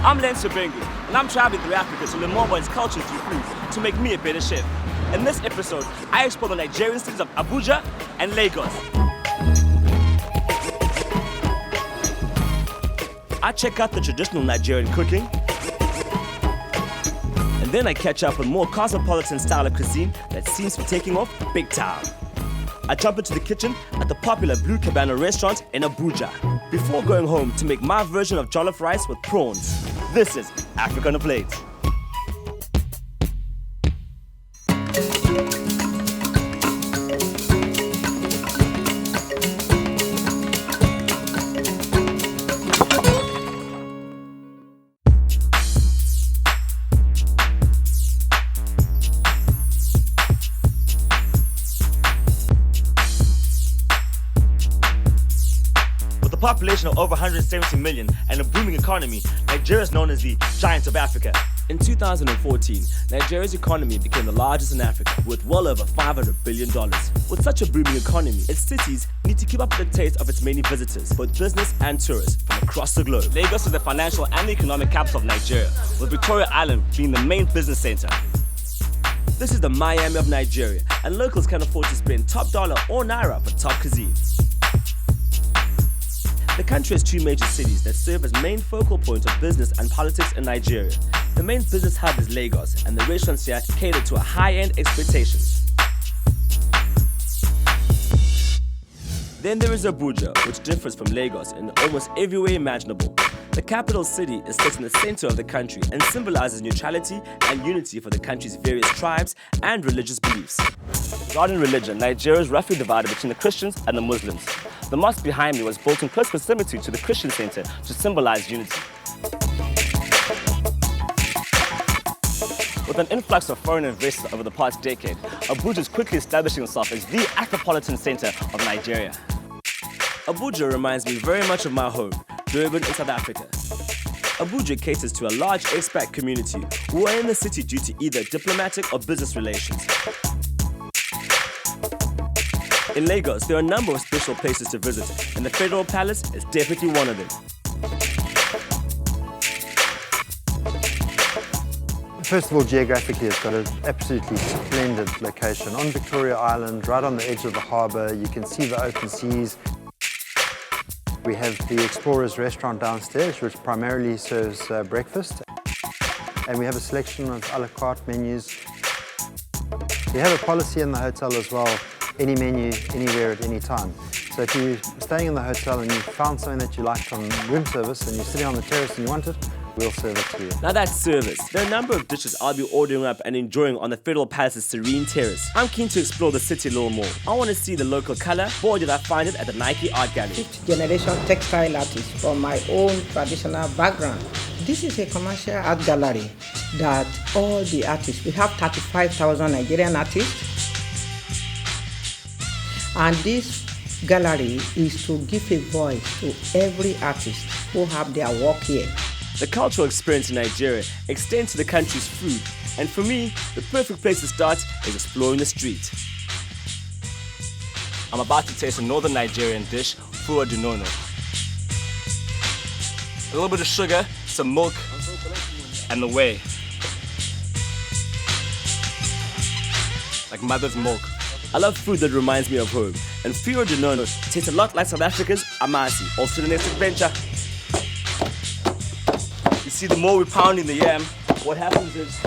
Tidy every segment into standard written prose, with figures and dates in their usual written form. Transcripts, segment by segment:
I'm Lentswe, and I'm traveling through Africa to learn more about its culture through food to make me a better chef. In this episode, I explore the Nigerian cities of Abuja and Lagos. I check out the traditional Nigerian cooking, and then I catch up on more cosmopolitan style of cuisine that seems to be taking off big time. I jump into the kitchen at the popular Blue Cabana restaurant in Abuja before going home to make my version of jollof rice with prawns. This is Africa on a Plate. With a population of over 170 million and a booming economy, Nigeria is known as the giant of Africa. In 2014, Nigeria's economy became the largest in Africa with well over $500 billion. With such a booming economy, its cities need to keep up with the taste of its many visitors, both business and tourists from across the globe. Lagos is the financial and economic capital of Nigeria, with Victoria Island being the main business center. This is the Miami of Nigeria, and locals can afford to spend top dollar or naira for top cuisine. The country has two major cities that serve as main focal points of business and politics in Nigeria. The main business hub is Lagos, and the restaurants here cater to a high-end expectations. Then there is Abuja, which differs from Lagos in almost every way imaginable. The capital city is set in the center of the country and symbolizes neutrality and unity for the country's various tribes and religious beliefs. Regarding religion, Nigeria is roughly divided between the Christians and the Muslims. The mosque behind me was built in close proximity to the Christian center to symbolize unity. With an influx of foreign investors over the past decade, Abuja is quickly establishing itself as the metropolitan center of Nigeria. Abuja reminds me very much of my home, Durban in South Africa. Abuja caters to a large expat community who are in the city due to either diplomatic or business relations. In Lagos, there are a number of special places to visit, and the Federal Palace is definitely one of them. First of all, geographically, it's got an absolutely splendid location. On Victoria Island, right on the edge of the harbour, you can see the open seas. We have the Explorers restaurant downstairs, which primarily serves breakfast. And we have a selection of a la carte menus. We have a policy in the hotel as well, any menu, anywhere at any time. So if you're staying in the hotel and you found something that you liked on room service and you're sitting on the terrace and you want it, we'll serve it to you. Now that's service. There are a number of dishes I'll be ordering up and enjoying on the Federal Palace's serene terrace. I'm keen to explore the city a little more. I want to see the local color. Boy, did I find it at the Nike Art Gallery. Fifth generation textile artist from my own traditional background. This is a commercial art gallery that all the artists, we have 35,000 Nigerian artists. And this gallery is to give a voice to every artist who have their work here. The cultural experience in Nigeria extends to the country's food, and for me, the perfect place to start is exploring the street. I'm about to taste a northern Nigerian dish, fuwa dunono. A little bit of sugar, some milk, and the whey. Like mother's milk. I love food that reminds me of home, and fuwa dunono tastes a lot like South Africa's amasi. Off to the next adventure. You see, the more we pound in the yam, what happens is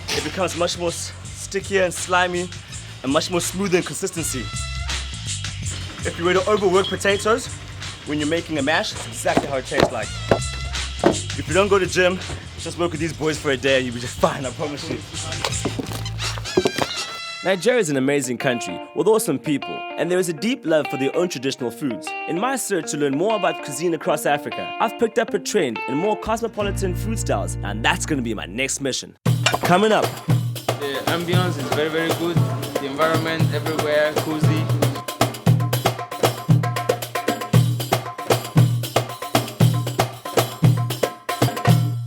it becomes much more stickier and slimy and much more smoother in consistency. If you were to overwork potatoes when you're making a mash, it's exactly how it tastes like. If you don't go to gym, just work with these boys for a day and you'll be just fine, I promise you. Nigeria is an amazing country with awesome people, and there is a deep love for their own traditional foods. In my search to learn more about cuisine across Africa, I've picked up a trend in more cosmopolitan food styles, and that's going to be my next mission. Coming up. The ambience is very, very good. The environment everywhere, cozy.